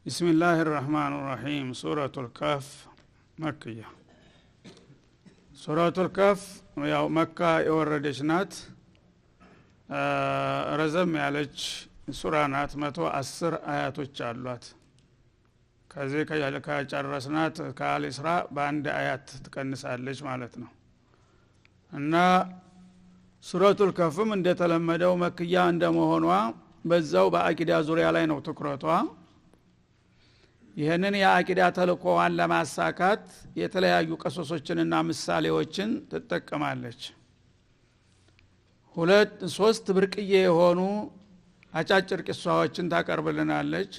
بسم الله الرحمن الرحيم سورة الكهف مكية سورة الكهف ያው መካ የወረደች ናት ረዘም ያለች ሱራ ናት 110 አያቶች አሏት ከዚህ ከጨረስናት ከአል ኢስራ በአንድ አያት ትቀንሳለች ማለት ነው እና ሱረቱል ከህፍም እንደተለመደው መክያ እንደመሆኗ በዛው በአቂዳ ዙሪያ ላይ ነው ትኩረቷ ይሄንን የአቂዳ ተልእኮዋን ለማሳካት የተለያዩ ቀሶሶችንና ምሳሌዎችን ትጠቀማለች ሶስት ብርቅዬ የሆኑ አጫጭር ቂሷዎችን ታቀርብልናለች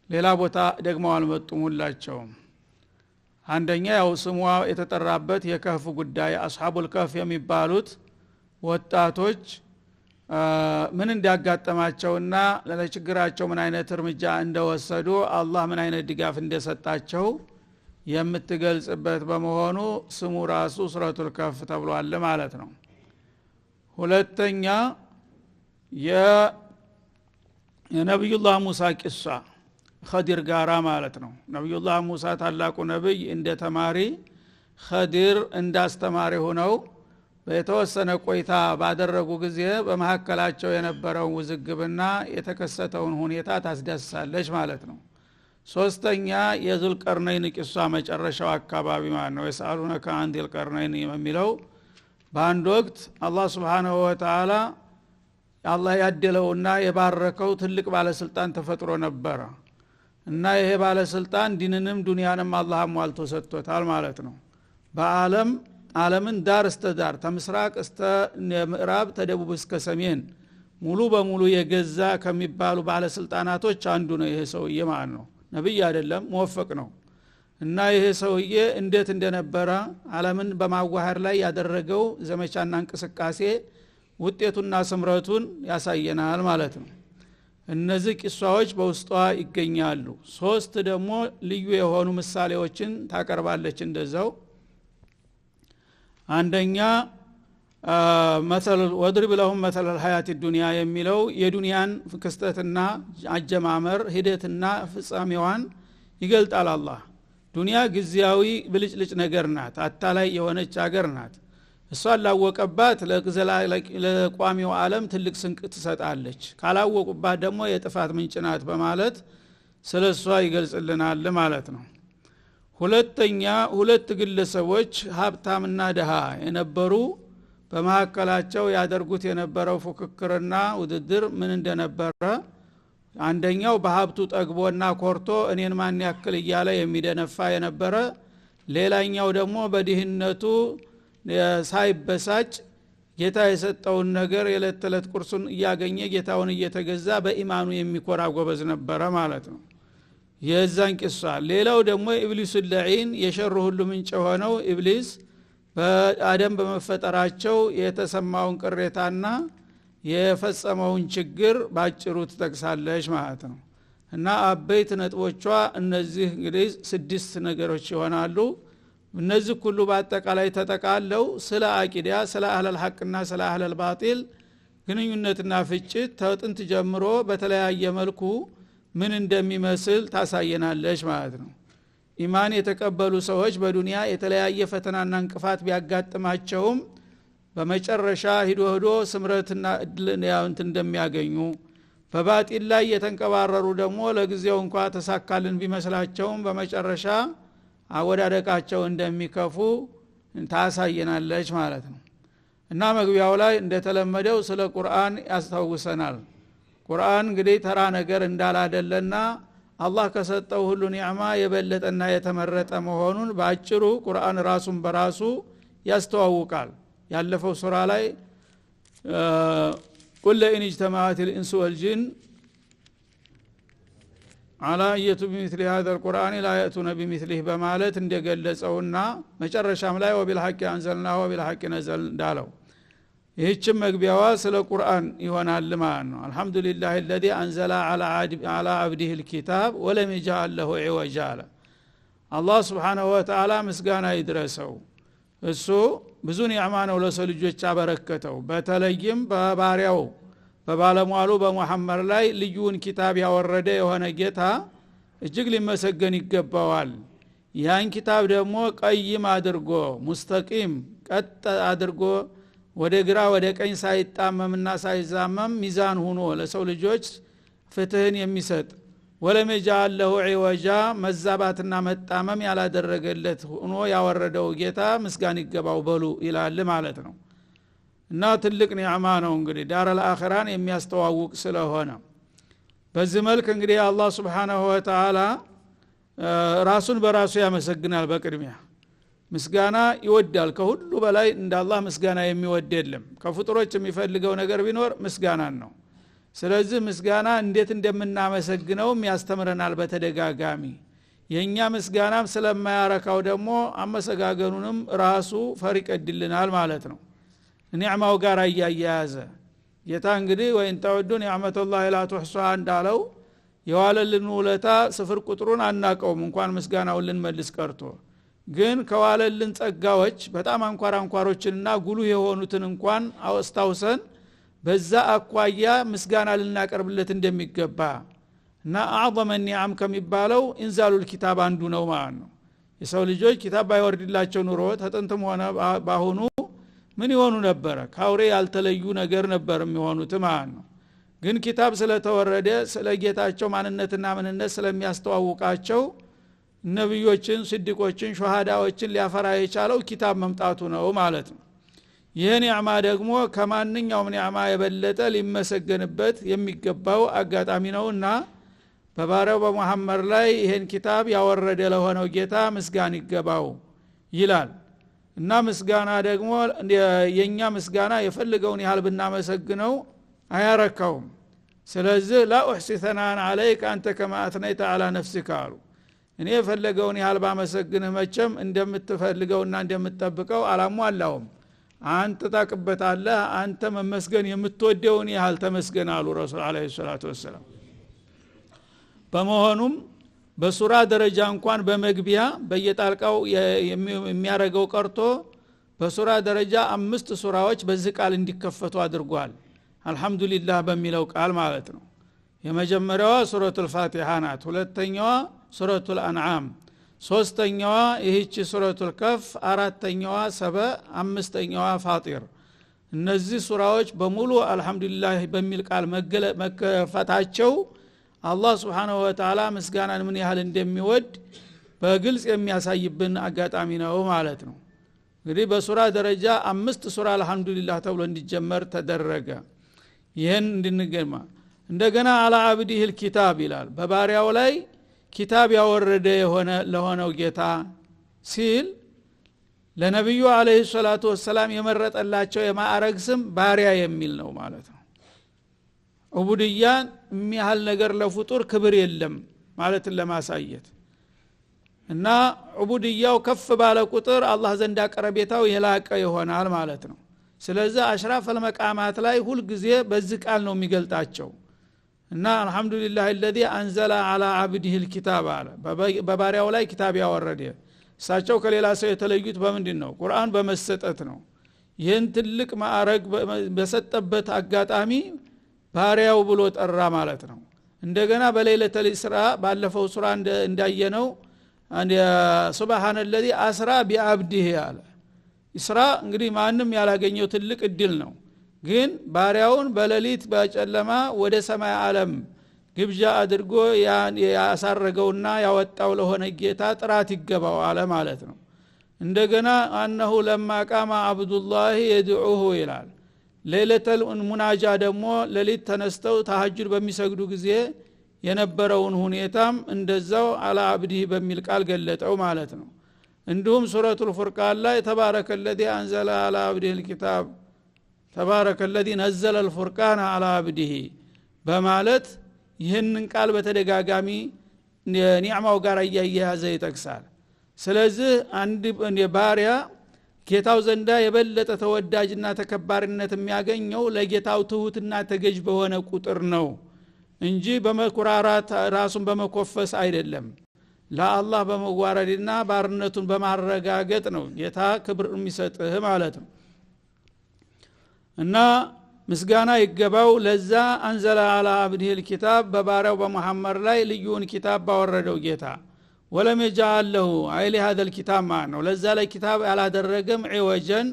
ሌላ ቦታ ደግሞ አልመጡም ሁላቸውም አንደኛ ያው ስሟ የተጠራበት የከህፍ ጉዳይ አስሐቡል ከህፍ የሚባሉት ወጣቶች ምን እንዲያጋጠማቸውና ለችግራቸው ምን አይነት እርምጃ እንደወሰዱ አላህ ምን አይነት ድጋፍ እንደሰጣቸው የምትገልጽበት በመሆኑ ስሙ ራሱ ሱረቱል ከህፍ ተብሏል ማለት ነው ሁለተኛ የነብዩላህ ሙሳ ቂሷ ኸዲር ጋራ ማለት ነው ነብዩላህ ሙሳ ታላቁ ነብይ እንደ ተማሪ ኸዲር እንዳስተማሪ ሆነው በተወሰነ ቆይታ ባደረጉ ጊዜ በመሐከላቸው የነበረው ውዝግብና የተከሰተውን ሁኔታ ታስደሳለች ማለት ነው ሶስተኛ የዙልቀርነይን ቂሷ መጨረሻው አካባቢ ማለት ነው የሰአሉነከ አን ዙልቀርነይን የሚለው በአንድ ወቅት አላህ Subhanahu Wa Ta'ala አላህ ያደለውና የባረከው ትልቅ ባለስልጣን ተፈጥሮ ነበር እና ይሄ ባለስልጣን ዲንንም ዱንያንም አላህ አሟልቶ ሰጥቶታል ማለት ነው ዓለምን ዳር እስተ ዳር ተምስራቅ እስተ ምዕራብ ተደቡብ እስከ ሰሜን ሙሉ በሙሉ የገዛ ከሚባሉ ባለስልጣናቶች አንዱ ነው ይሄ ሰውዬ ማለት ነው ነብይ አይደለም ሙወፈቅ ነው እና ይሄ ሰውዬ እንዴት እንደነበረ ዓለምን በማዋሃር ላይ ያደረገው ዘመቻና እንቅስቃሴ ውጤቱና ስምረቱን ያሳየናል ማለት ነው እነዚህ ቂሷዎች በውስጧ ይገኛሉ ሶስት ደግሞ ልዩ የሆኑ ምሳሌዎችን ታቀርባለች እንደዛው አንደኛ ወድሪብ ለሁም መሰለ الحياة الدنيا የሚለው የዱንያን ክስተትና አጀማመር ሂደትና ፍጻሜዋን ይገልጣል አላህ ዱንያ ግዚያዊ ብልጭልጭ ነገር ናት አታላይ የሆነች ሀገር ናት እሷን ላወቀባት ለቋሚው ዓለም ትልቅ ስንቅ ትሰጣለች ካላወቁባት ደግሞ የጥፋት ምንጭ ናት በማለት ስለሷ ይገልጽልናል ማለት ነው ሁለተኛ ሁለት ግለሰቦች ሀብታምና ደሃ የነበሩ በመሐከላቸው ያደርጉት የነበረው ፉክክርና ውድድር ምን እንደነበረ አንደኛው በሀብቱ ጠግቦና ኮርቶ እኔን ማን ያክል እያለ የሚደነፋ የነበረ ሌላኛው ደግሞ በድህነቱ ሳይበሳጭ ጌታ የሰጠውን ነገር የዕለት ተዕለት ቁርሱን እያገኘ ጌታውን እየተገዛ በኢማኑ የሚኮራ ጎበዝ ነበረ ማለት ነው የዛን ቂሷ ሌላው ደግሞ ኢብሊስ ለዒን የሸሩ ሁሉ ምንጭ ሆነው ኢብሊስ በአደም በመፈጠራቸው የተሰማውን ቅሬታና የፈጸመውን ችግር ባጭሩ ትጠቅሳለች ማለት ነው እና አበይት ነጥቦቿ እነዚህ እንግዲህ 6 ነገሮች ይሆናሉ እነዚህ ሁሉ በአጠቃላይ ተጠቃለው ስለ አቂዳ ስለ አህለል ሐቅና ስለ አህለል ባጢል ግንኙነትና ፍጭት ተጥንት ጀምሮ በተለያየ መልኩ ምን እንደሚመስል ታሳየናለች ማለት ነው ኢማን የተቀበሉ ሰዎች በዱንያ የተለያየ ፈተናና እንቅፋት ቢያጋጥማቸውም በመጨረሻ ሂዶ ስምረትና እድልን ያንተ እንደሚያገኙ በባጢል ላይ የተንቀባረሩ ደግሞ ለጊዜው እንኳን ተሳካልን ቢመስላቸውም በመጨረሻ አወዳደቃቸው እንደሚከፉ ታሳየናለች ማለት ነው እና መግቢያው ላይ እንደተለመደው ስለ ቁርአን ያስታውሰናል ቁርአን እንግዲህ ተራ ነገር እንዳላደለና አላህ ከሰጠው ሁሉ ኒዕማ የበለጠና የተመረጠ መሆኑን በአጭሩ ቁርአን ራሱን በራሱ ያስተዋውቃል ያለፈው ሱራ ላይ ቁል ኢን اجتمعت الانس والجن على اية بمثل هذا القرآن لا يأتون بمثله በማለት እንደገለጸውና መጨረሻም ላይ ወቢልሐቅ አንዘልናሁ ወቢልሐቅ ነዘል እንዳለው ይህችም መግቢያዋ ስለ ቁርአን ይሆናል ማለት ነው አልহামዱሊላህ الذي انزل على عبده الكتاب ولم يجعل له عوجا አላህ Subhanahu Wa Ta'ala ምስጋና ይድረሰው እሱ ብዙ ኒዕማ ነው ለሰው ልጆች አበረከተው በተለይም በባሪያው በባለሟሉ በመሐመድ ላይ ልዩን ኪታብ ያወረደ የሆነ ጌታ እጅግ ሊመሰገን ይገባዋል ያን ኪታብ ደግሞ ቀይም አድርጎ ሙስተቂም ቀጥ አድርጎ ወደ ግራ ወደ ቀኝ ሳይጣመምና ሳይዛመም ሚዛን ሆኖ ለሰው ልጆች ፍትህን የሚሰጥ ወለም يجعل له عوجا መዛባትና መጣመም ያላደረገለት ሆኖ ያወረደው ጌታ ምስጋና ይገባው በሉ ይላል ማለት ነው እና ትልቅ ኒዕማ ነው እንግዲህ ዳረል አኺራን የሚያስተዋውቅ ስለሆነ በዚህ መልክ እንግዲህ አላህ Subhanahu Wa Ta'ala ራሱን በራሱ ያመሰግናል በቅድሚያ ምስጋና ይወዳል ከሁሉ በላይ እንደ አላህ ምስጋና የሚወድ የለም ከፍጥሮች የሚፈልገው ነገር ቢኖር ምስጋናን ነው ስለዚህ ምስጋና እንዴት እንደምናመሰግነው ያስተምረናል በተደጋጋሚ የኛ ምስጋናም ስለማያረካው ደግሞ አመሰጋገኑንም ራሱ ፈሪቀድልናል ማለት ነው ኒዕማው ጋር ያያያዘ ጌታ እንግዲህ ወይን ተወዱ ኒዕመቱላሂ ላ ተሕሱሃ እንዳለው የዋለልን ውለታ ስፍር ቁጥሩን አናቀውም እንኳን ምስጋናውን ልንመልስ ቀርቶ ግን ከዋለልን ጸጋዎች በጣም አንኳሮችንና ጉሉህ የሆኑትን እንኳን አስተውሰን በዛ አቋያ ምስጋና ልናቀርብለት እንደሚገባ እና አዕظم النعم ከሚባለው ኢንዛሉል ኪታብ አንዱ ነው ማለት ነው የሰው ልጆች ኪታብ ባይወርድላቸው ኑሮ ተጥንትም ሆነ ባሁኑ ምን ይሆኑ ነበር ካውሬ ያልተለዩ ነገር ነበር የሚሆኑት ማለት ነው ግን ኪታብ ስለተወረደ ስለጌታቸው ማንነትና ምንነት ስለሚያስተዋውቃቸው ነብዮችን ስድቆችን ሹሃዳዎችን ሊያፈራ የቻለው ኪታብ መምጣቱ ነው ማለት ነው ይሄ ኒዕማ ደግሞ ከማንኛውም ኒዕማ የበለጠ ሊመሰገንበት የሚገባው አጋጣሚ ነውና በባሪያው በመሐመድ ላይ ይሄን ኪታብ ያወረደ ለሆነው ጌታ ምስጋና ይገባው ይላል እና ምስጋና ደግሞ የኛ ምስጋና የፈልገውን ያህል ብናመሰግነው አያረካውም ስለዚህ لا احصي ثناء عليك انت كما اثنيت على نفسك አሉ እኔ የፈለገውን ያህል ባመሰግንህ መቼም እንደምትፈልገውና እንደምትጠብቀው አላሟላውም አንተ ታቀበታለህ አንተ መመስገን የምትወደውን ያህል ተመስገን አሉ ረሱል አለይሂ ሰላቱ ወሰለም በመሆኑም በሱራ ደረጃ እንኳን በመግቢያ በየጣልቃው የሚያረጋው ቀርቶ በሱራ ደረጃ 5 ሱራዎች በዚህ ቃል እንዲከፈቱ አድርጓል አልহামዱሊላህ በሚለው ቃል ማለት ነው የመጀመሪያዋ ሱረቱል ፋቲሃ ናት ሁለተኛዋ ሱረቱል አንዓም ሶስተኛዋ ይህች ሱረቱል ከፍ አራተኛዋ ሰበ አምስተኛዋ ፋጢር እነዚህ ሱራዎች በሙሉ አልহামዱሊላህ በሚል ቃል መከፈታቸው አላህ Subhanahu Wa Ta'ala ምስጋናን ምን ያህል እንደሚወድ በግልጽ የሚያሳይብን አጋጣሚ ነው ማለት ነው እንግዲህ በሱራ ደረጃ 5 ሱራ አልহামዱሊላህ ተብሎ እንዲጀመር ተደረገ ይሄን እንድንገማ እንደገና አላ አብዲሂል ኪታብ ይላል በባሪያው ላይ ኪታብ ያወረደ የሆነ ለሆነው ጌታ ሲል ለነብዩ አለይሂ ሰላቱ ወሰለም የመረጠላቸው የማዕረግ ስም ባሪያ የሚል ነው ማለት ነው ዑቡድያን የሚያህል ነገር ለፍጡር ክብር የለም ማለትን ለማሳየት እና ዑቡድያው ከፍ ባለ ቁጥር አላህ ዘንዳ ቀረቤታው የላቀ ይሆናል ማለት ነው ስለዚህ አሽራፈል መቃማት ላይ ሁሉ ጊዜ በዚህ ቃል ነው የሚገልጣቸው እና አልহামዱሊላህ الذي انزل على عبده الكتاب አለ በባሪያው ላይ ኪታብ ያወረደ እሳቸው ከሌላ ሰው የተለዩት በምንድነው ቁርአን በመሰጠት ነው ይህን ትልቅ ማዕረግ በሰጠበት አጋጣሚ ባሪያው ብሎ ጠራ ማለት ነው እንደገና በሌሊተል ኢስራ ባለፈው ሱራ እንዳየነው አንደ ሱብሃነ الذي اسرى بعبده አለ ኢስራ እንግዲህ ማንንም ያላገኘው ትልቅ እድል ነው ግን ባሪያውን በሌሊት በጨለማ ወደ ሰማይ ዓለም ግብዣ አድርጎ ያሳረገውና ያወጣው ለሆነ ጌታ ጥራት ይገባው አለ ማለት ነው እንደገና انه لما قام عبد الله يدعوه ይላል ሌሊተል ሙናጃ ደግሞ ሌሊት ተነስተው ተሐጁድ በሚሰግዱ ጊዜ የነበረውን ሁኔታም እንደዛው አላ አብዲ በሚል ቃል ገለጠው ማለት ነው እንዲሁም ሱረቱል ፉርቃን ላይ ተባረከ الذي انزل على عبده الكتاب ተባረከ الذي نزل الفرقان على عبده በማለት ይህንን ቃል በተደጋጋሚ ኒዕማው ጋር ያያያዘ ይጠቅሳል ስለዚህ አንድ ባሪያ ጌታው ዘንዳ የበለጠ ተወዳጅና ተከባሪነት የሚያገኘው ለጌታው ትሁትና ተገዥ በሆነ ቁጥር ነው እንጂ በመኩራራት ራሱን በመኮፈስ አይደለም ለአላህ በመዋረድና ባርነቱን በማረጋገጥ ነው ጌታ ክብር የሚሰጥህ ማለት ነው እና ምስጋና ይገባው ለዛ አንዘለ አላ አብዲል ኪታብ በባሪያው በመሐመድ ላይ ልዩን ኪታብ ባወረደው ጌታ ወለም يجعله አይሊ هذا الكتاب ማነው ለዛ ላይ ኪታብ ያላደረገም ዒወጀን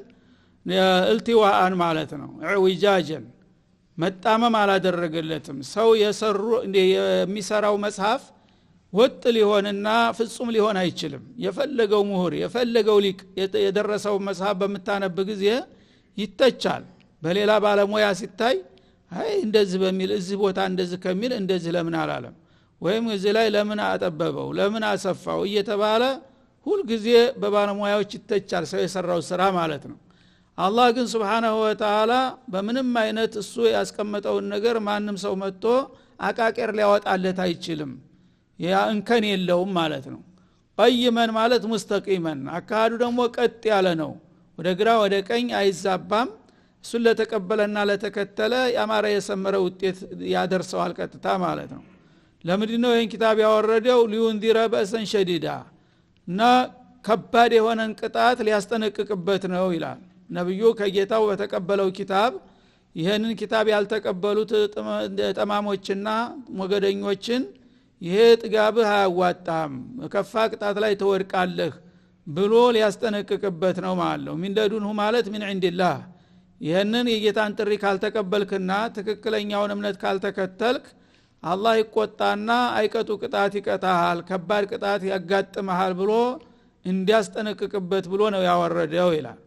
التواءን ማለት ነው ዒወጃጀን መጣመም አላደረገለትም ሰው የሚሰራው መጽሐፍ ወጥ ሊሆንና ፍጹም ሊሆን አይችልም የፈለገው ምሁር የፈለገው ሊቅ የደረሰው መጽሐፍ በመታነብ ጊዜ ይተቻል በሌላ ባለሙያ ሲታይ አይ እንደዚህ በሚል እዚህ ቦታ እንደዚህ ከሚል እንደዚህ ለምን አላለም ወይም እዚህ ላይ ለምን አጠበበው ለምን አሰፋው እየተባለ ሁሉ ጊዜ በባለሙያዎች ይተቻል ሰው የሰራው ስራ ማለት ነው አላህ ግን Subhanahu Wa Ta'ala በምንም አይነት እሱ ያስቀመጠውን ነገር ማንም ሰው መጥቶ አቃቀር ሊያወጣለት አይችልም ያ እንከን የለውም ማለት ነው ቀይመን ማለት ሙስተቂመን አካዱ ደግሞ ቀጥ ያለ ነው ወደ ግራ ወደ ቀኝ አይዛባም እሱን ለተቀበለና ለተከተለ ያማረ የሰመረ ውጤት ያደርሰዋል ቀጥታ ማለት ነው ለምንድነው ይህን ኪታብ ያወረደው ሊዩንዲረ በእሰን ሸዲዳ እና ከባድ የሆነን ቅጣት ሊያስጠነቅቅበት ነው ይላል ነብዩ ከጌታው በተቀበለው ኪታብ ይሄንን ኪታብ ያልተቀበሉት ጠማሞችና ሞገደኞችን ይሄ ጥጋብህ አያዋጣም ከፋ ቅጣት ላይ ተወድቃለህ ብሎ ሊያስጠነቅቅበት ነው ማለት ነው ሚንደዱንሁ ማለት ምን عندላህ ይሄንን የጌታን ጥሪ ካልተቀበልክና ትክክለኛውን እምነት ካልተከተልክ አላህ ይቆጣና አይቀጡ ቅጣት ይቀጣሃል ከባድ ቅጣት ያጋጥምሃል ብሎ እንዲያስጠነቅቅበት ብሎ ነው ያወረደው ይላል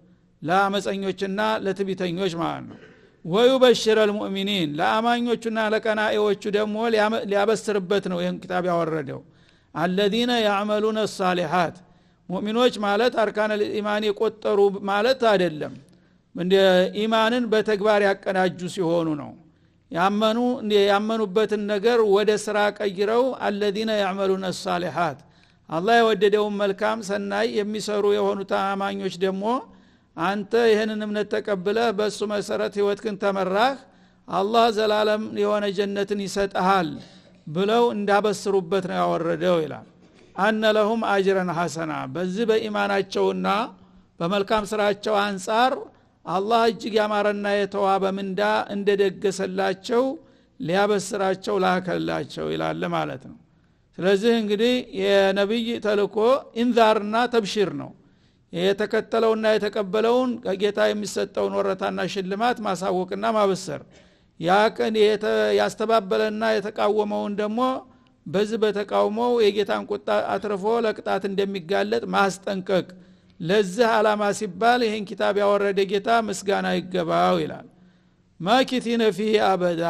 ለአመፀኞችና ለትቢተኞች ማለት ነው ወይበሽረ المؤمنين ለአማኞችና ለቀናኢዎቹ ደግሞ ሊያበስርበት ነው ይህን ኪታብ ያወረደው الذين يعملون الصالحات ሙእሚኖች ማለት አርካነ ኢማን የቆጠሩ ማለት አይደለም እንደ ኢማንን በተግባር ያቀናጁ ሲሆኑ ነው ያመኑበትን ነገር ወደ ስራ ቀይረው الذين يعملون الصالحات አላህ የወደደውን መልካም ሰናይ የሚሰሩ የሆኑ አማኞች ደግሞ አንተ ይሄንን እምነት ተቀበለ በሱ መሰረት ህይወትክን ተመራህ አላህ ዘላለም የሆነ ጀነትን ይሰጣል ብለው እንዳበስሩበት ነው ያወረደው ይላል አነ ለሁም አጅረን ሐሰና በዚህ በኢማናቸውና በመልካም ስራቸው አንፃር አላህ እጅግ ያማረና የተዋበ ምንዳ እንደደገሰላቸው ሊያበስራቸው ላከላቸው ይላል ማለት ነው ስለዚህ እንግዲህ የነብይ ተልኮ ኢንዛርና ተብሺር ነው የተከተለውና የተቀበለውን ከጌታ የሚሰጠውን ወረታና ሽልማት ማሳወቅና ማበሰር ያቀን ያስተባበለና የተቃወመውን ደግሞ በዚህ በተቃውመው የጌታን ቁጣ አትርፎ ለቅጣት እንደሚጋለጥ ማስጠንቀቅ ለዚህ ዓላማ ሲባል ይሄን ኪታብ ያወረደ ጌታ ምስጋና ይገባው ይላል ማኪቲነ ፊህ አበዳ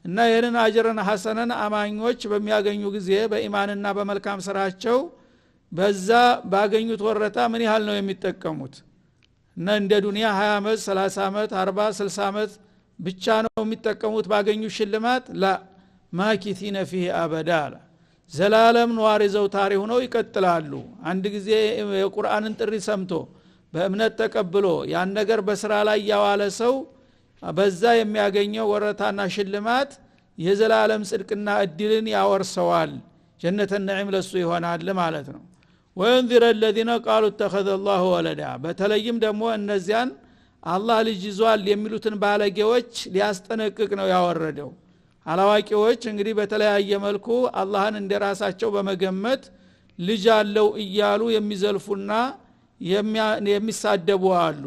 እና ይሄንን አጅረን ሐሰነን አማኞች በሚያገኙ ጊዜ በኢማንና በመልካም ስራቸው በዛ ባገኙት ወረታ ምን ያህል ነው የሚጠቀሙት እና እንደ ዱንያ 20 አመት 30 አመት 40 60 አመት ብቻ ነው የሚጠቀሙት ባገኙት ሽልማት ላ ማኪቲነ ፊህ አበዳ ዘላለም ኗሪ ዘውታሪ ሆነው ይቀጥላሉ አንድ ጊዜ የቁርአንን ጥሪ ሰምቶ በእምነት ተቀብሎ ያን ነገር በስራ ላይ ያዋለ ሰው በዛ የሚያገኘው ወረታና ሽልማት የዘላለም ጽድቅና እድልን ያወርሰዋል ጀነተ ነዒም ለሱ ይሆናል ማለት ነው ወንذر الذين قالوا اتخذ الله ولدا በተለይም ደግሞ እነዚያን አላህ ልጅ ይዟል የሚሉትን ባለጌዎች ሊያስጠነቅቅ ነው ያወረደው አላዋቂዎች እንግዲህ በተለያየ መልኩ አላህን እንደራሳቸው በመገመት ልጅ አለው እያሉ የሚዘልፉና የሚሳደቡ አሉ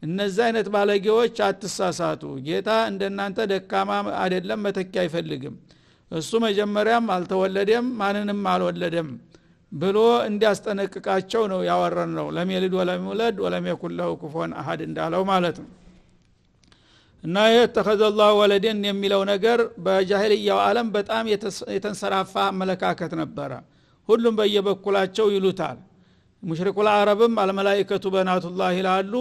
እነዚህ አይነት ባለጌዎች አትሳሳቱ ጌታ እንደናንተ ደካማ አይደለም መተኪያ አይፈልግም እሱ መጀመሪያም አልተወለደም ማንንም አልወለደም ብሎ እንዲያስጠነቅቃቸው ነው ያወረነው ለሚልድ ወለም ይውለድ ወለም የኩን له ኩፉወን አሐድ እንዳለው ማለት ነው እና የተخذ الله ወለደን የሚለው ነገር በጃሂልያው ዓለም በጣም የተንሰራፋ አመለካከት ነበረ ሁሉም በየበኩላቸው ይሉታል ሙሽሪኩል አረብም አልመላእክቱ በናቱላህ ይላሉ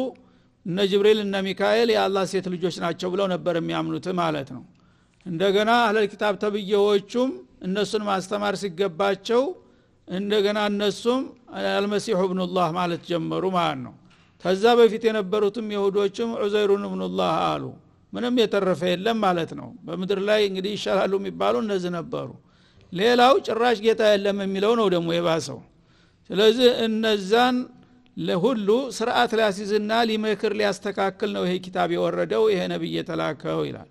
እነ ጅብሪል እነ ሚካኤል የአላህ ሴት ልጆች ናቸው ብለው ነበር የሚያምኑት ማለት ነው እንደገና አህለል ኪታብ ተብየዎቹም እነሱን ማስተማር ሲገባቸው እንደገና እነሱም አልመሲሁ ኢብኑላህ ማለት ጀመሩ ማለት ነው ከዛ በፊት የነበሩትም ይሁዶችም ዑዘይሩን ኢብኑላህ አሉ ምንም የተረፈ የለም ማለት ነው በመድር ላይ እንግዲህ ይሻላሉ የሚባሉ እነዚህ ነበሩ ሌላው ጭራሽ ጌታ የለም የሚለው ነው ደግሞ የባሰው ስለዚህ እነዛን ለሁሉ ስርዓት ሊያስይዝና ሊመክር ሊያስተካክል ነው ይሄ ኪታብ የወረደው ይሄ ነብይ የተላከው ይላል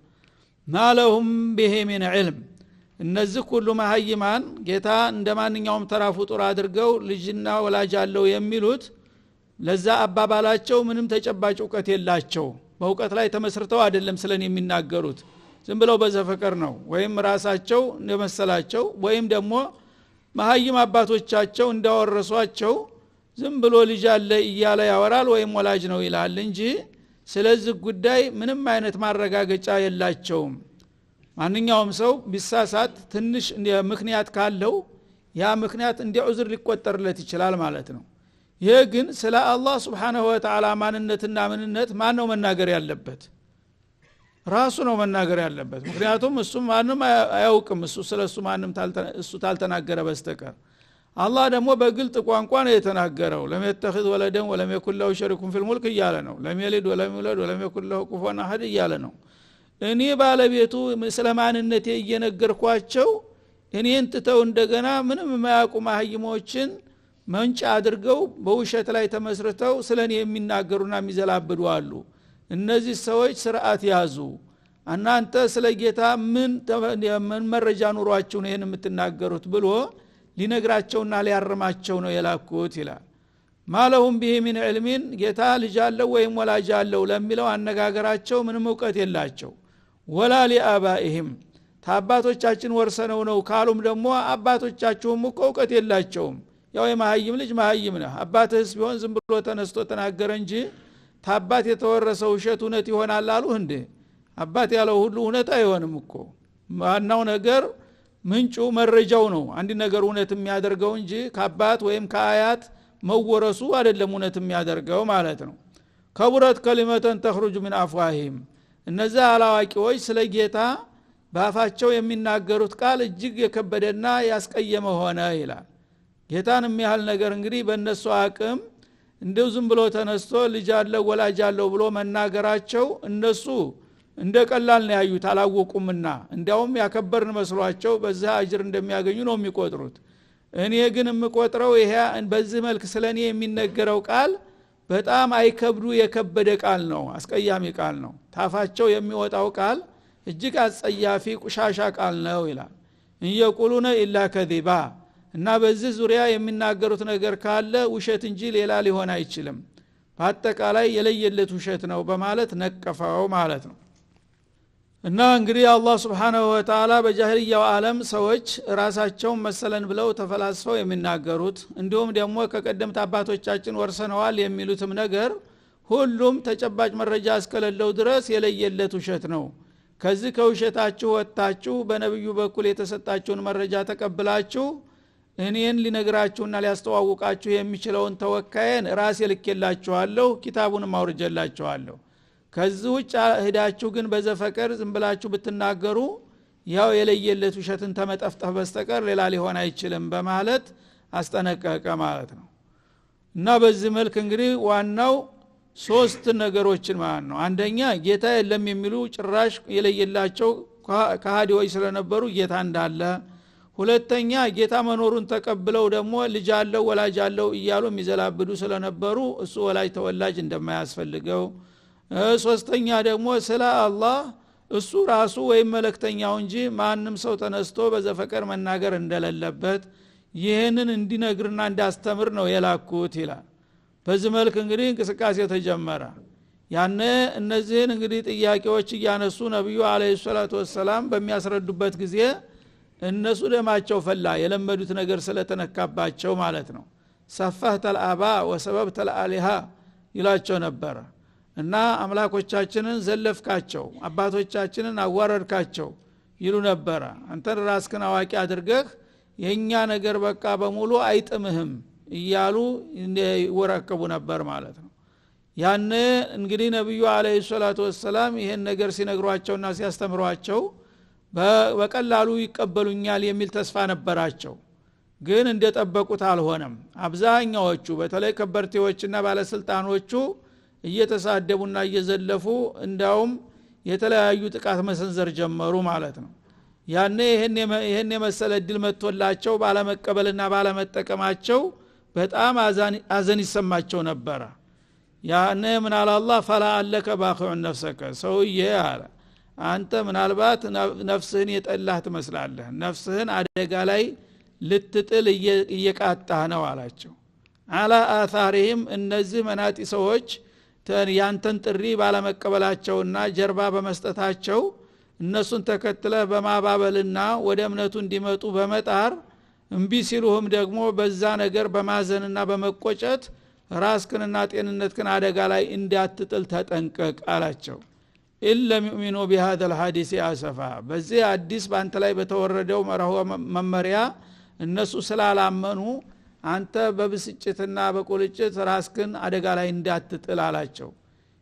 ማለሁም ቢሂ ሚን ዒልም እነዚህ ሁሉ መሃይማን ጌታ እንደማንኛውም ተራ ፍጡር አድርገው ልጅና ወላጅ አለው የሚሉት ለዛ አባባላቸው ምንም ተጨባጭ ዕውቀት የላቸው በእውቀት ላይ ተመስርተው አይደለም ስለኔ የሚናገሩት ዝም ብለው በዘፈቀር ነው ወይም ራሳቸው እንደመሰላቸው ወይም ደግሞ መሃይም አባቶቻቸው እንዳወረሷቸው ዝም ብሎ ልጅ አለ እያለ ያወራል ወይም ወላጅ ነው ይላል እንጂ ስለዚህ ጉዳይ ምንም አይነት ማረጋገጫ የላቸውም ማንኛውም ሰው ቢሳሳት ትንሽ ምክንያት ካለው ያ ምክንያት እንደ ዑዝር ሊቆጠርለት ይችላል ማለት ነው ይሄ ግን ስለ አላህ Subhanahu Wa Ta'ala ማንነትና ምንነት ማን ነው መናገር ያለበት ራሱ ነው መናገር ያለበት ምክንያቱም እሱ ማንንም አያውቅም እሱ ስለሱ ማንንም እሱ ታልተናገረ በስተቀር አላህ ደግሞ በግልጥ ቋንቋ ነው የተናገረው ለሚተخذ ወለደን ወለም يكن له شريك في الملك እያለ ነው ለሚልድ ወለም ይውለድ ወለም يكن له كفوا احد እያለ ነው እኔ ባለቤቱ ስለማንነቴ እየነገርኳቸው እኔን ትተው እንደገና ምንም የማያውቁ ማህይሞችን መንጫ አድርገው በውሸት ላይ ተመስርተው ስለኔ የሚናገሩና የሚዘላብዱ አሉ እነዚህ ሰዎች ስርዓት ያዙ እናንተ ስለ ጌታ ምን መረጃ ኑሯችሁ ነው ይሄን የምትናገሩት ብሎ ሊነግራቸውና ሊያርማቸው ነው የላኩት ይላል ማለሁም ቢሂ ሚን ዒልሚን ጌታ ልጅ አለው ወይም ወላጅ አለው ለሚለው አነጋገራቸው ምንም ዕውቀት የላቸው ወላ ሊአባኢሂም ታባቶቻችን ወርሰነው ነው ካሉም ደግሞ አባቶቻቸውም ዕውቀት የላቸውም ያው የማህይም ልጅ ማህይም ነው አባትህስ ቢሆን ዝም ብሎ ተነስቶ ተናገረ እንጂ ታባት የተወረሰው ሸት እውነት ይሆናል አሉ እንዴ አባት ያለው ሁሉ እውነት አይሆንም እኮ ዋናው ነገር ምንጩ መረጃው ነው አንድ ነገር እውነት የሚያደርገው እንጂ ከአባት ወይም ከአያት መወረሱ አይደለም እውነት የሚያደርገው ማለት ነው ከቡረት ከሊመተን ተخرج من افواههم እነዛ አላዋቂዎች ስለ ጌታ ባፋቸው የሚናገሩት ቃል እጅግ የከበደና ያስቀየመ ሆነ ይላል ጌታን የሚያህል ነገር እንግዲህ በእነሱ አቅም እንደው ዝም ብሎ ተነስቶ ልጅ አለው ወላጅ አለው ብሎ መናገራቸው እነሱ እንደ ቀላል ነው ያዩት አላወቁምና እንዲያውም ያከበርን መስሏቸው በዛ አጅር እንደሚያገኙ ነው የሚቆጥሩት እኔ ግን የምቆጥረው ይሄ በዚህ መልክ ስለኔ የሚነገረው ቃል በጣም አይከብዱ የከበደ ቃል ነው አስቀያሚ ቃል ነው ታፋቸው የሚወጣው ቃል እጅግ አጸያፊ ቁሻሻ ቃል ነው ይላል እንየቁሉነ ኢላ ከዚባ እና በዚህ ዙሪያ የሚናገሩት ነገር ካለ ውሸት እንጂ ሌላ ሊሆን አይችልም በአጠቃላይ የለየለት ውሸት ነው በማለት ነቀፈው ማለት ነው እና እንግዲህ አላህ Subhanahu Wa Ta'ala በጃሂልያው ዓለም ሰዎች ራሳቸውን መሰለን ብለው ተፈላስፈው የሚናገሩት እንዲሁም ደግሞ ከቀደምት አባቶቻችን ወርሰነዋል የሚሉትም ነገር ሁሉም ተጨባጭ መረጃ እስከሌለው ድረስ የለየለት ውሸት ነው ከዚህ ከውሸታችሁ ወጣችሁ በነብዩ በኩል የተሰጣችሁን መረጃ ተቀብላችሁ እኔን ሊነግራችሁና ሊያስተዋውቃችሁ የሚችለውን ተወካይን ራሴ ልኬላችኋለሁ ኪታቡንም አውርጀላችኋለሁ ከዚህ ውጭ ሄዳችሁ ግን በዘፈቀር ዝም ብላችሁ ብትናገሩ ያው የለየለት ውሸትን ተመጠፍጠፍ በስተቀር ሌላ ሊሆን አይችልም በማለት አስጠነቀቀ ማለት ነው እና በዚህ መልክ እንግዲህ ዋናው ሶስት ነገሮችን ማለት ነው አንደኛ ጌታ የለም የሚሉ ጭራሽ የለየላቸው ከሃዲዎች ስለነበሩ ጌታ እንዳለ ሁለተኛ ጌታ መኖሩን ተቀብለው ደግሞ ልጅ አለው ወላጅ አለው እያሉ የሚዘላብዱ ስለነበሩ እሱ ወላጅ ተወላጅ እንደማያስፈልገው ሶስተኛ ደግሞ ስለ አላህ እሱ ራሱ ወይም መለክተኛው እንጂ ማንም ሰው ተነስቶ በዘፈቀር መናገር እንደሌለበት ይሄንን እንዲነግርና እንዲያስተምር ነው የላኩት ይላል በዚህ መልክ እንግዲህ እንቅስቃሴ ተጀመረ ያነ እነዚህን እንግዲህ ጥያቄዎች እያነሱ ነብዩ አለይሂ ሰላቱ ወሰለም በሚያስረዱበት ጊዜ እነሱ ደማቸው ፈላ የለመዱት ነገር ስለተነካባቸው ማለት ነው ሰፈህተል አባ ወሰበብተል አሊሃ ይላቸው ነበር እና አምላኮቻችንን ዘለፍካቸው አባቶቻችንን አዋረድካቸው ይሉ ነበር አንተ ራስህን አዋቂ አድርገህ የኛ ነገር በቃ በሙሉ አይጥምህም እያሉ ይወራከቡ ነበር ማለት ነው ያነ እንግዲህ ነብዩ አለይሂ ሰላቱ ወሰለም ይሄን ነገር ሲነግሯቸውና ሲያስተምሯቸው በቀላሉ ይቀበሉኛል የሚል ተስፋ ነበራቸው ግን እንደጠበቁት አልሆነም አብዛኛዎቹ በተለይ ከበርቴዎችና ባለስልጣኖቹ እየተሳደቡና እየዘለፉ እንዳውም የተለያዩ ጥቃት መሰንዘር ጀመሩ ማለት ነው ያኔ ይሄን የመሰለ ድል መጥቶላቸው ባለመቀበልና ባለመጠቀማቸው በጣም አዘን ይሰማቸው ነበር ያነ ምን አለ አላህ ፈላ አለከ ባኺዑ ነፍሰከ ሰውዬ አለ አንተ ምናልባት ነፍስህን የጠላህ ትመስላለህ ነፍስህን አደጋ ላይ ልትጥል እየቃጣህ ነው አላቸው አላ አታሪህም እነዚህ መናጢ ሰዎች ያንተን ጥሪ ባለመቀበላቸውና ጀርባ በመስጠታቸው እነሱን ተከትለህ በማባበልና ወደ እምነቱ እንዲመጡ በመጣር እንቢ ሲሉህም ደግሞ በዛ ነገር በማዘንና በመቆጨት ራስክንና ጤንነትክን አደጋ ላይ እንዳትጥል ተጠንቀቅ አላቸው ኢለም ይኡሚኑ بهذا الحديث አሰፋ በዚህ አዲስ ባንተ ላይ በተወረደው መርሆ መመሪያ እነሱ ስላላመኑ አንተ በብስጭትና በቁልጭት ራስክን አደጋ ላይ እንዳትጥል አላቸው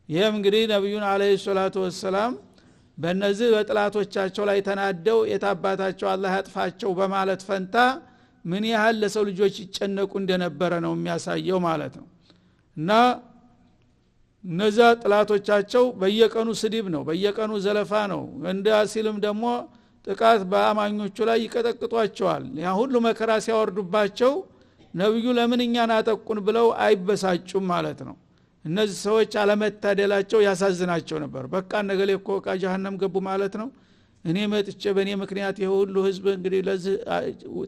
ይሄም እንግዲህ ነብዩን አለይሂ ሰላቱ ወሰለም በእነዚህ በጥላቶቻቸው ላይ ተናደው የታባታቸው አላህ ያጥፋቸው በማለት ፈንታ ምን ያህል ለሰው ልጆች ይጨነቁ እንደነበረ ነው የሚያሳየው ማለት ነው እና እነዛ ጥላቶቻቸው በየቀኑ ስድብ ነው በየቀኑ ዘለፋ ነው እንደ ሲልም ደግሞ ጥቃት በአማኞቹ ላይ ይቀጠቅጧቸዋል ያ ሁሉ መከራ ሲያወርዱባቸው ነብዩ ለምን እኛን አጠቁን ብለው አይበሳጩም ማለት ነው እነዚህ ሰዎች አለመታደላቸው ያሳዝናቸው ነበር በቃ ነገሌ እኮ ከጀሃነም ገቡ ማለት ነው እኔ መጥቼ በእኔ ምክንያት የሁሉ ህዝብ እንግዲህ ለዚህ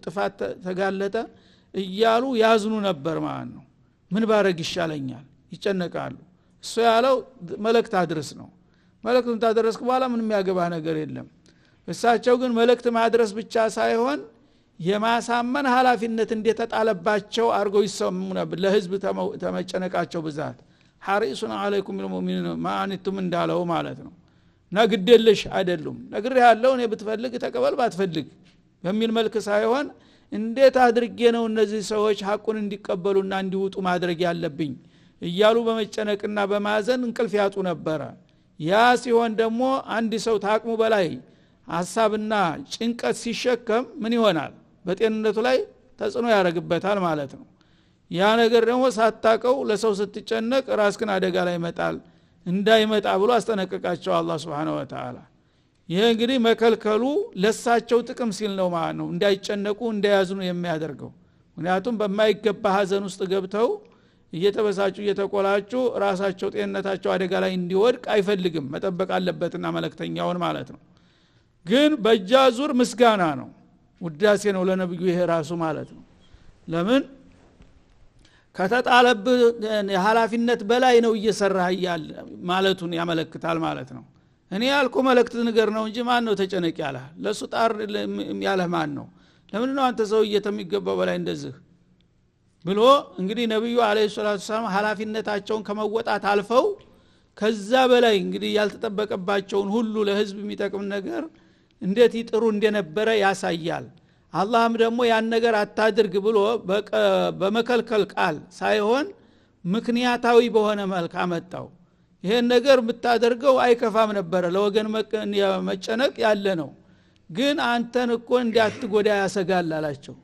ጥፋት ተጋለጠ እያሉ ያዝኑ ነበር ማለት ነው ምን ባረግ ይሻለኛል ይጨነቃሉ እሱ ያለው መልእክት አድርስ ነው መልእክቱን ታደረስክ በኋላ ምንም ያገባ ነገር የለም እሳቸው ግን መልእክት ማድረስ ብቻ ሳይሆን የማሳመን ኃላፊነት እንደተጣለባቸው አርገው ይሰሙ ነበር ለህዝብ ተመጨነቃቸው ብዛት ሐሪሱን አለይኩም ቢልሙእሚኒን ማአንቱም እንዳለው ማለት ነው ነግደልሽ አይደሉም ነግሬ ያለው እኔ ብትፈልግ ተቀበል ባትፈልግ በሚል መልክ ሳይሆን እንዴት አድርጌ ነው እነዚህ ሰዎች ሐቁን እንዲቀበሉና እንዲወጡ ማድረግ ያለብኝ እያሉ በመጨነቅና በማዘን እንቅልፍ ያጡ ነበር ያ ሲሆን ደግሞ አንድ ሰው ታቅሙ በላይ ሐሳብና ጭንቀት ሲሸከም ምን ይሆናል በጤንነቱ ላይ ተጽዕኖ ያረግበታል ማለት ነው ያ ነገር ደግሞ ሳታቀው ለሰው ስትጨነቅ ራስክን አደጋ ላይ ይመጣል እንዳይመጣ ብሎ አስጠነቀቃቸው አላህ Subhanahu Wa Ta'ala ይሄ እንግዲህ መከልከሉ ለሳቸው ጥቅም ሲል ነው ማለት ነው እንዳይጨነቁ እንዳያዝኑ የሚያደርገው ምክንያቱም በማይገባ ሐዘን ውስጥ ገብተው እየተበሳጩ እየተቆላጩ ራሳቸው ጤንነታቸው አደጋ ላይ እንዲወድቅ አይፈልግም መጠበቅ አለበትና መልእክተኛውን ማለት ነው ግን በጃዙር ምስጋና ነው ውዳሴ ነው ለነብዩ ይሄ ራሱ ማለት ነው ለምን ከተጣለብ የሐላፊነት በላይ ነው እየሰራህ ያለ ማለቱን ያመለክታል ማለት ነው እኔ ያልኩ መልእክት ነገር ነው እንጂ ማን ነው ተጨነቅ ያለ ለሱ ጣር ያለ ማን ነው ለምን ነው አንተ ሰው እየተሚገባው በላይ እንደዚህ ብሎ እንግዲህ ነብዩ አለይሂ ሰላቱ ሰላም ሐላፊነታቸውን ከመወጣት አልፈው ከዛ በላይ እንግዲህ ያልተጠበቀባቸውን ሁሉ ለህዝብ የሚጠቅም ነገር እንዴት ይጥሩ እንደነበረ ያሳያል አላህም ደግሞ ያን ነገር አታድርግ ብሎ በመከልከል ቃል ሳይሆን ምክንያታዊ በሆነ መልክ አመጣው ይሄን ነገር ብታደርገው አይከፋም ነበር ለወገን መጨነቅ ያለ ነው ግን አንተን እኮ እንዳትጎዳ ያሰጋል አላቸው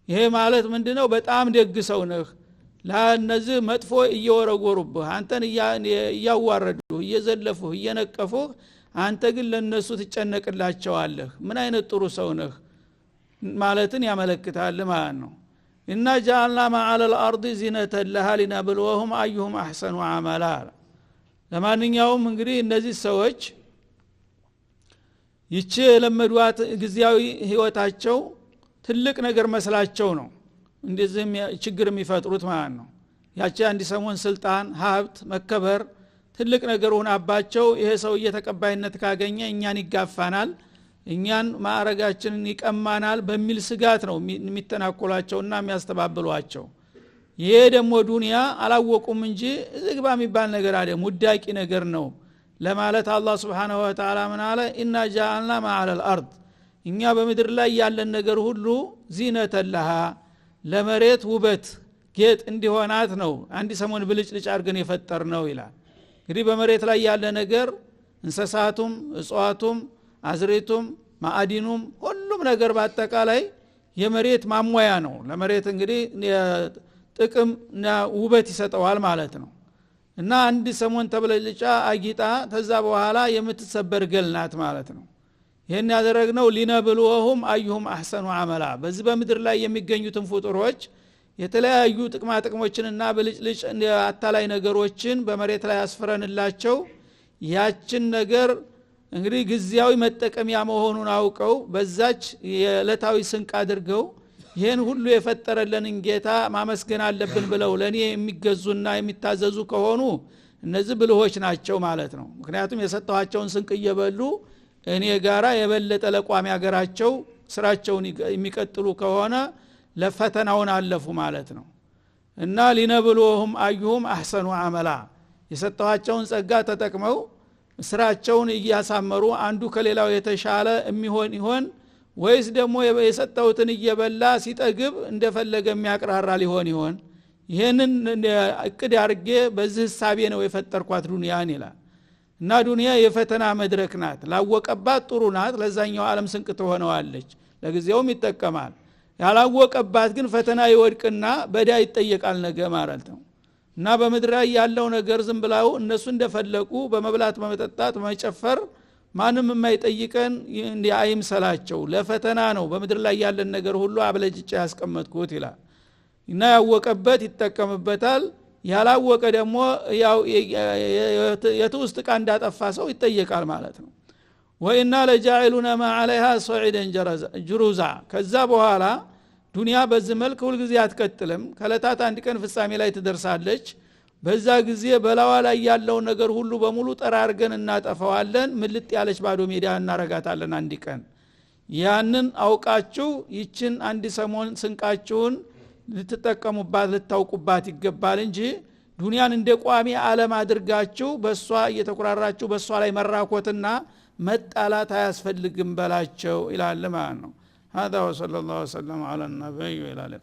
ይሄ ማለት ምንድነው በጣም ደግ ሰው ነህ ለነዚህ መጥፎ እየወረወሩብህ አንተን እያዋረዱ እየዘለፉ እየነቀፉ አንተ ግን ለነሱ ትጨነቅላቸዋለህ ምን አይነት ጥሩ ሰው ነህ ማለትን ያመለክታል ማለት ነው እና ጃአልና ማዓለ الارض زينة لها لنبلوهم ايهم احسن عملا ለማንኛውም እንግዲህ እነዚህ ሰዎች ይቺ ለመድዋት ግዚያዊ ህይወታቸው ትልቅ ነገር መስላቸው ነው እንደዚህ ችግር የሚፈጥሩት ማለት ነው ያቺ አንድ ሰሞን ስልጣን ሀብት መከበር ትልቅ ነገር ሆናባቸው ይሄ ሰው እየተቀባይነት ካገኘ እኛን ይጋፋናል እኛን ማዕረጋችንን ይቀማናል በሚል ስጋት ነው የሚተናኮላቸውና የሚያስተባብሏቸው ይሄ ደግሞ ዱንያ አላወቁም እንጂ ዝግባ የሚባል ነገር አይደለም ውዳቂ ነገር ነው ለማለት አላህ Subhanahu Wa Ta'ala ምን አለ ኢና ጃአልና ማዓለ الارض እኛ በመድር ላይ ያለን ነገር ሁሉ ዚነተ ለሃ ለመሬት ውበት ጌጥ እንዲሆናት ነው አንድ ሰሞን ብልጭልጭ አርገን የፈጠር ነው ይላል እንግዲህ በመሬት ላይ ያለ ነገር እንስሳቱም እጽዋቱም አዝሬቱም ማዕዲኑም ሁሉም ነገር በአጠቃላይ የመሬት ማሟያ ነው ለመሬት እንግዲህ ጥቅምና ውበት ይሰጠዋል ማለት ነው እና አንድ ሰሞን ተብለልጫ አጊጣ ተዛ በኋላ የምትሰበር ገልናት ማለት ነው ይሄን ያደረግነው ሊነብሉሁም አዩሁም አህሰኑ አመላ በዚህ በመድር ላይ የሚገኙትን ፍጡሮች የተለያዩ ጥቅማ ጥቅሞችንና ብልጭልጭ አታላይ ነገሮችን በመሬት ላይ አስፈረንላቸው ያችን ነገር እንግዲህ ግዚያዊ መጠቀሚያ መሆኑን አውቀው በዛች የዕለታዊ ስንቅ አድርገው ይሄን ሁሉ የፈጠረልንን ጌታ ማመስገን አለብን ብለው ለኔ የሚገዙና የሚታዘዙ ከሆኑ እነዚህ ብልሆች ናቸው ማለት ነው። ምክንያቱም የሰጠዋቸውን ስንቅ እየበሉ እኔ ጋራ የበለጠ ለቋሚ ሀገራቸው ስራቸውን የሚቀጥሉ ከሆነ ለፈተናውን አለፉ ማለት ነው። እና ሊነብሉሁም አዩሁም አህሰኑ አመላ የሰጠዋቸውን ጸጋ ተጠቅመው ስራቸውን እያሳመሩ አንዱ ከሌላው የተሻለ የሚሆን ይሆን ወይስ ደግሞ የሰጠውትን እየበላ ሲጠግብ እንደፈለገ የሚያቅራራ ሊሆን ይሆን? ይሄንን እቅድ አድርጌ በዚህ ሐሳቤ ነው የፈጠርኳት ዱንያን ይላል። እና ዱንያ የፈተና መድረክ ናት። ላወቀባት ጥሩ ናት፣ ለዛኛው ዓለም ስንቅ ትሆነዋለች፣ ለጊዜውም ይጠቀማል። ያላወቀባት ግን ፈተና ይወድቅና በዳ ይጠየቃል ነገ ማለት ነው። እና በምድር ላይ ያለው ነገር ዝም ብለው እነሱ እንደፈለቁ በመብላት በመጠጣት በመጨፈር ማንም የማይጠይቀን አይምሰላቸው፣ ለፈተና ነው በምድር ላይ ያለን ነገር ሁሉ አብለጭጫ ያስቀመጥኩት ይላል። እና ያወቀበት ይጠቀምበታል፣ ያላወቀ ደግሞ ያው የትውስጥ ቃ እንዳጠፋ ሰው ይጠየቃል ማለት ነው። ወኢና ለጃኢሉና ማ عليها صعيدا جرزا ከዛ በኋላ ዱንያ በዚህ መልክ ሁሉ ጊዜ አትቀጥልም። ከለታት አንድ ቀን ፍጻሜ ላይ ትደርሳለች። በዛ ጊዜ በላዋ ላይ ያለው ነገር ሁሉ በሙሉ ጠራርገን እናጠፋዋለን። ምልጥ ያለች ባዶ ሜዳ እናረጋታለን አንድ ቀን። ያንን አውቃችሁ ይችን አንድ ሰሞን ስንቃችሁን ልትጠቀሙባት ልታውቁባት ይገባል እንጂ ዱንያን እንደ ቋሚ ዓለም አድርጋችሁ በሷ እየተቆራራችሁ በሷ ላይ መራኮትና መጣላት አያስፈልግም በላቸው ይላል ማለት ነው። هذا وصلى الله وسلم على النبي وعلى اله